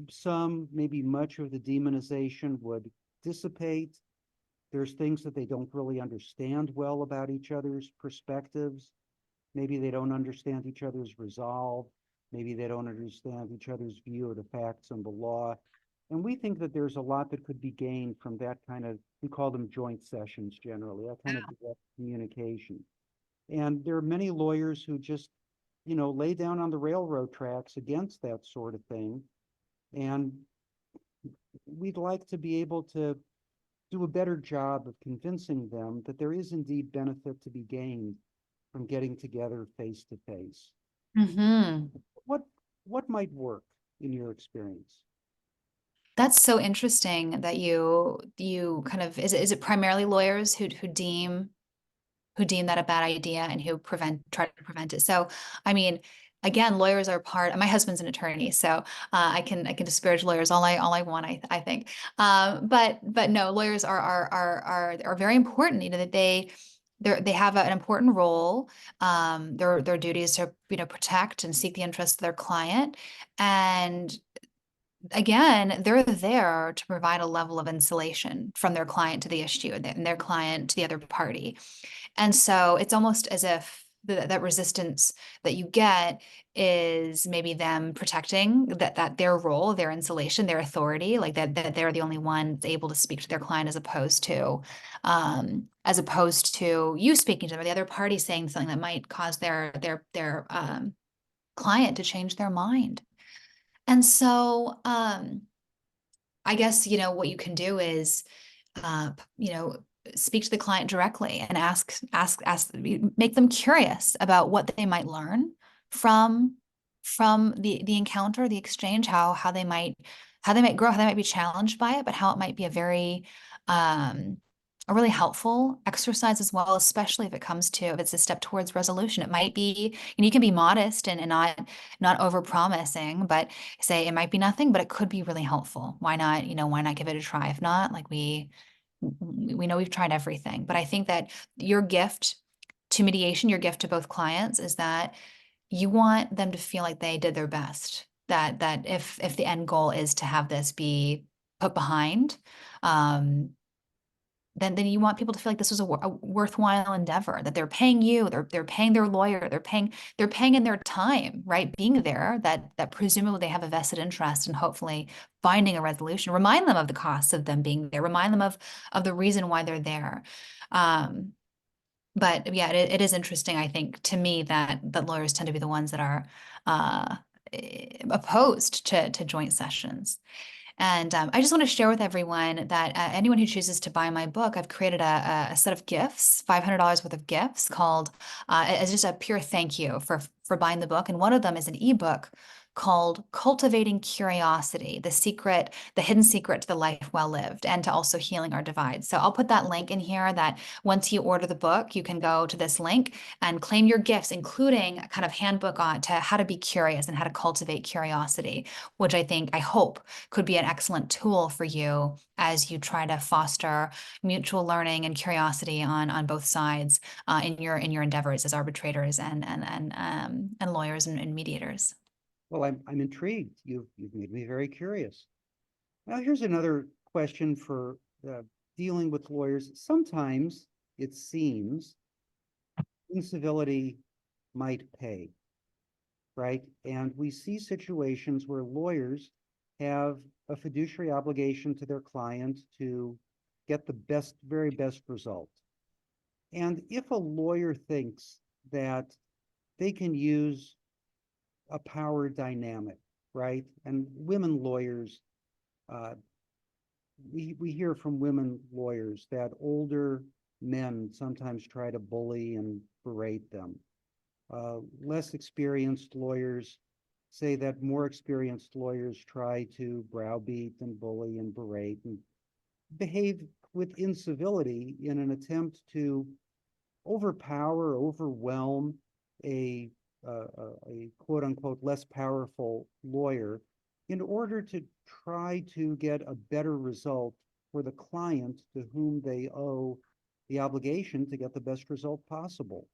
some, maybe much of the demonization would dissipate. There's things that they don't really understand well about each other's perspectives. Maybe they don't understand each other's resolve. Maybe they don't understand each other's view of the facts and the law. And we think that there's a lot that could be gained from that kind of, we call them joint sessions generally, that kind of direct communication. And there are many lawyers who just, lay down on the railroad tracks against that sort of thing. And we'd like to be able to do a better job of convincing them that there is indeed benefit to be gained from getting together face to face. Mhm. What might work in your experience? That's so interesting that you kind of, is it primarily lawyers who deem that a bad idea and who try to prevent it? So, I mean, again, lawyers are my husband's an attorney, so I can disparage lawyers all I want, I think. But no, lawyers are very important. That they have an important role. Their duty is to protect and seek the interests of their client, and again, they're there to provide a level of insulation from their client to the issue and their client to the other party. And so it's almost as if that resistance that you get is maybe them protecting that their role, their insulation, their authority, like that they're the only one able to speak to their client, as opposed to you speaking to them, or the other party saying something that might cause their client to change their mind. And so I guess, what you can do is, speak to the client directly and ask, make them curious about what they might learn from the encounter, the exchange, how they might grow, how they might be challenged by it, but how it might be a really helpful exercise as well, especially if it's a step towards resolution. It might be, you can be modest and not over promising, but say it might be nothing, but it could be really helpful. Why not, why not give it a try? If not, like we know we've tried everything. But I think that your gift to mediation, your gift to both clients, is that you want them to feel like they did their best. That if the end goal is to have this be put behind, then you want people to feel like this was a worthwhile endeavor, that they're paying you, they're paying their lawyer, they're paying in their time, right? Being there, that presumably they have a vested interest in hopefully finding a resolution. Remind them of the costs of them being there. Remind them of the reason why they're there. But yeah, it is interesting, I think, to me, that lawyers tend to be the ones that are opposed to joint sessions. And I just want to share with everyone that anyone who chooses to buy my book, I've created a set of gifts, $500 worth of gifts, called as just a pure thank you for buying the book. And one of them is an ebook called Cultivating Curiosity, the hidden secret to the life well lived, and to also healing our divides. So I'll put that link in here, that once you order the book, you can go to this link and claim your gifts, including a kind of handbook on to how to be curious and how to cultivate curiosity, which I hope could be an excellent tool for you as you try to foster mutual learning and curiosity on both sides in your endeavors as arbitrators and lawyers and mediators. Well, I'm intrigued. You've made me very curious. Now, here's another question for dealing with lawyers. Sometimes it seems incivility might pay, right? And we see situations where lawyers have a fiduciary obligation to their client to get the very best result. And if a lawyer thinks that they can use a power dynamic, right? And women lawyers, we hear from women lawyers that older men sometimes try to bully and berate them. Less experienced lawyers say that more experienced lawyers try to browbeat and bully and berate and behave with incivility in an attempt to overpower, overwhelm a quote unquote less powerful lawyer in order to try to get a better result for the client to whom they owe the obligation to get the best result possible.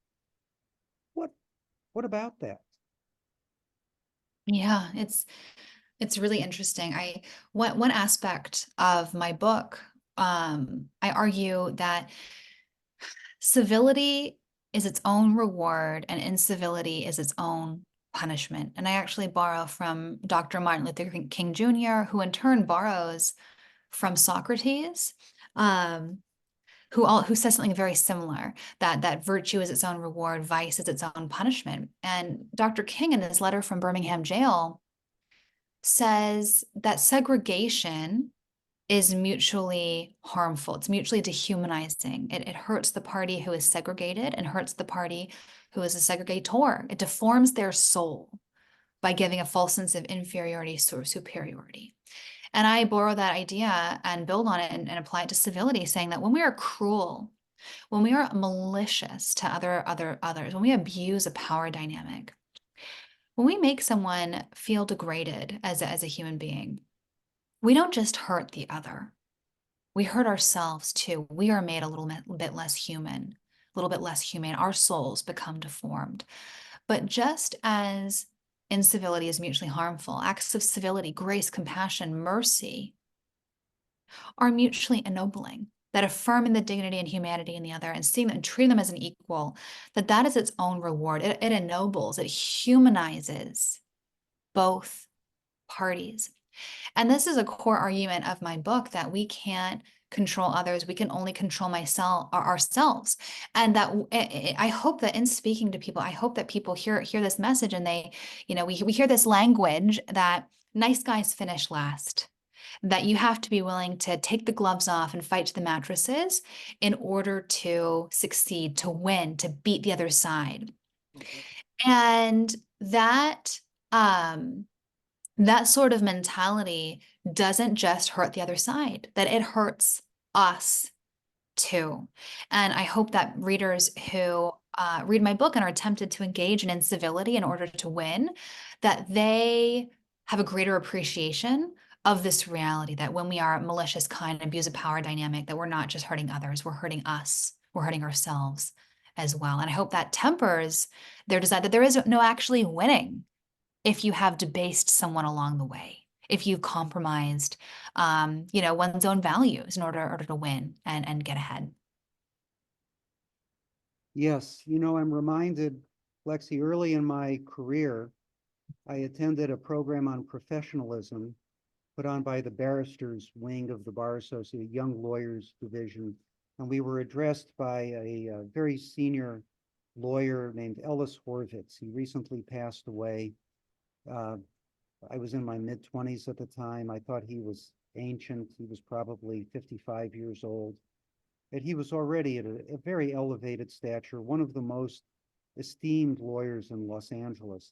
What about that? Yeah, it's really interesting. One aspect of my book, I argue that civility is its own reward and incivility is its own punishment. And I actually borrow from Dr. Martin Luther King Jr., who in turn borrows from Socrates, who says something very similar, that virtue is its own reward, vice is its own punishment. And Dr. King, in his letter from Birmingham jail, says that segregation is mutually harmful. It's mutually dehumanizing. It hurts the party who is segregated and hurts the party who is a segregator. It deforms their soul by giving a false sense of inferiority or superiority. And I borrow that idea and build on it and apply it to civility, saying that when we are cruel, when we are malicious to others, when we abuse a power dynamic, when we make someone feel degraded as a human being, we don't just hurt the other. We hurt ourselves too. We are made a little bit less human, a little bit less humane. Our souls become deformed. But just as incivility is mutually harmful, acts of civility, grace, compassion, mercy are mutually ennobling. that affirming the dignity and humanity in the other and seeing them and treating them as an equal, that is its own reward. It ennobles, it humanizes both parties. And this is a core argument of my book, that we can't control others. We can only control ourselves. And that I hope that in speaking to people, I hope that people hear this message, and they, we hear this language that nice guys finish last, that you have to be willing to take the gloves off and fight to the mattresses in order to succeed, to win, to beat the other side. And that, that sort of mentality doesn't just hurt the other side, that it hurts us too. And I hope that readers who read my book and are tempted to engage in incivility in order to win, that they have a greater appreciation of this reality, that when we are malicious, kind, abuse of power dynamic, that we're not just hurting others, we're hurting us, we're hurting ourselves as well. And I hope that tempers their desire, that there is no actually winning if you have debased someone along the way, if you've compromised, one's own values in order to win and get ahead. Yes, I'm reminded, Lexi, early in my career, I attended a program on professionalism put on by the barristers wing of the Bar Association, Young Lawyers Division. And we were addressed by a very senior lawyer named Ellis Horvitz. He recently passed away. I was in my mid-20s at the time. I thought he was ancient. He was probably 55 years old. And he was already at a very elevated stature, one of the most esteemed lawyers in Los Angeles.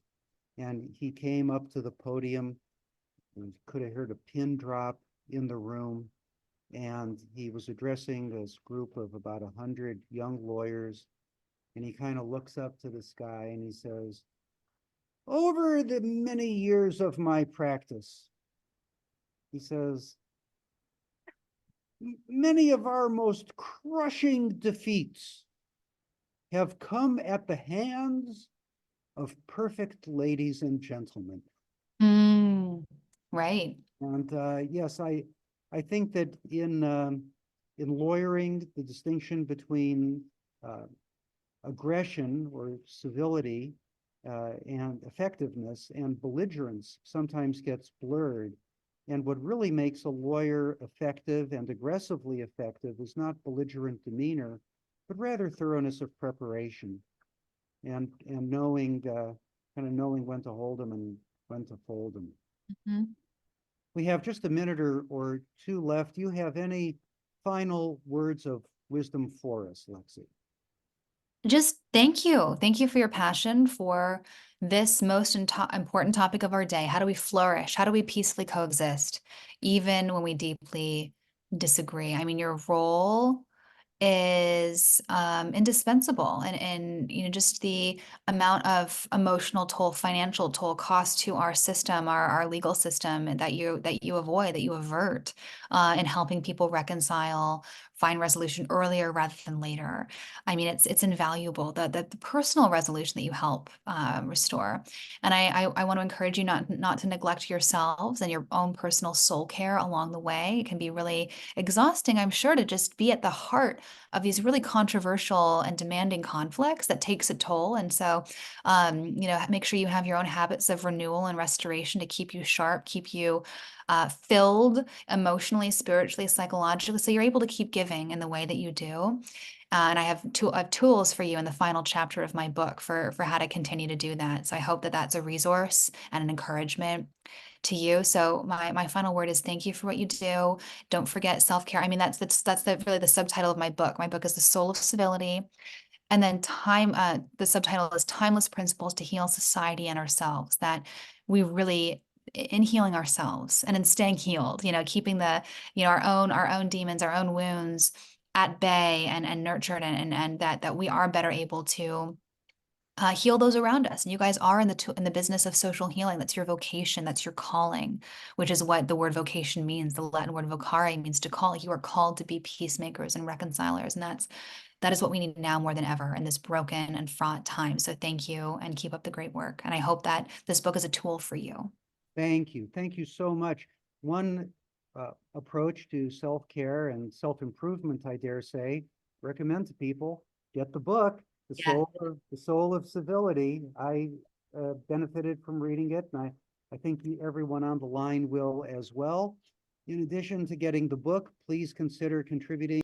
And he came up to the podium, and could have heard a pin drop in the room. And he was addressing this group of about 100 young lawyers. And he kind of looks up to the sky and he says, "Over the many years of my practice," he says, "many of our most crushing defeats have come at the hands of perfect ladies and gentlemen." Right. And yes, I think that in lawyering, the distinction between aggression or civility and effectiveness and belligerence sometimes gets blurred. And what really makes a lawyer effective and aggressively effective is not belligerent demeanor, but rather thoroughness of preparation and knowing knowing when to hold them and when to fold them. Mm-hmm. We have just a minute or two left. Do you have any final words of wisdom for us, Lexi? Just thank you. Thank you for your passion for this most important topic of our day. How do we flourish? How do we peacefully coexist, even when we deeply disagree? I mean, your role is indispensable, and just the amount of emotional toll, financial toll, cost to our system, our legal system that you avoid, that you avert in helping people reconcile, find resolution earlier rather than later. I mean, it's invaluable, the personal resolution that you help restore. And I want to encourage you not to neglect yourselves and your own personal soul care along the way. It can be really exhausting, I'm sure, to just be at the heart of these really controversial and demanding conflicts. That takes a toll. And so, make sure you have your own habits of renewal and restoration to keep you sharp, keep you filled emotionally, spiritually, psychologically, so you're able to keep giving in the way that you do. And I have tools for you in the final chapter of my book for how to continue to do that. So I hope that that's a resource and an encouragement to you. So my final word is thank you for what you do. Don't forget self-care. I mean, that's really the subtitle of my book. My book is The Soul of Civility. And then the subtitle is Timeless Principles to Heal Society and Ourselves, that we really, in healing ourselves and in staying healed, keeping our own demons, our own wounds at bay and nurtured, and that we are better able to heal those around us. And you guys are in the business of social healing. That's your vocation. That's your calling, which is what the word vocation means. The Latin word vocare means to call. You are called to be peacemakers and reconcilers. And that is what we need now more than ever in this broken and fraught time. So thank you, and keep up the great work. And I hope that this book is a tool for you. Thank you. Thank you so much. One approach to self-care and self-improvement, I dare say, recommend to people, get the book, Yeah. The Soul of Civility. I benefited from reading it, and I think everyone on the line will as well. In addition to getting the book, please consider contributing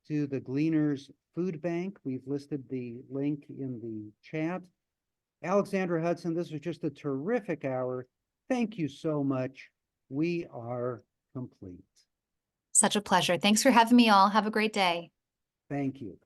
to the Gleaners Food Bank. We've listed the link in the chat. Alexandra Hudson, this was just a terrific hour. Thank you so much. We are complete. Such a pleasure. Thanks for having me all. Have a great day. Thank you.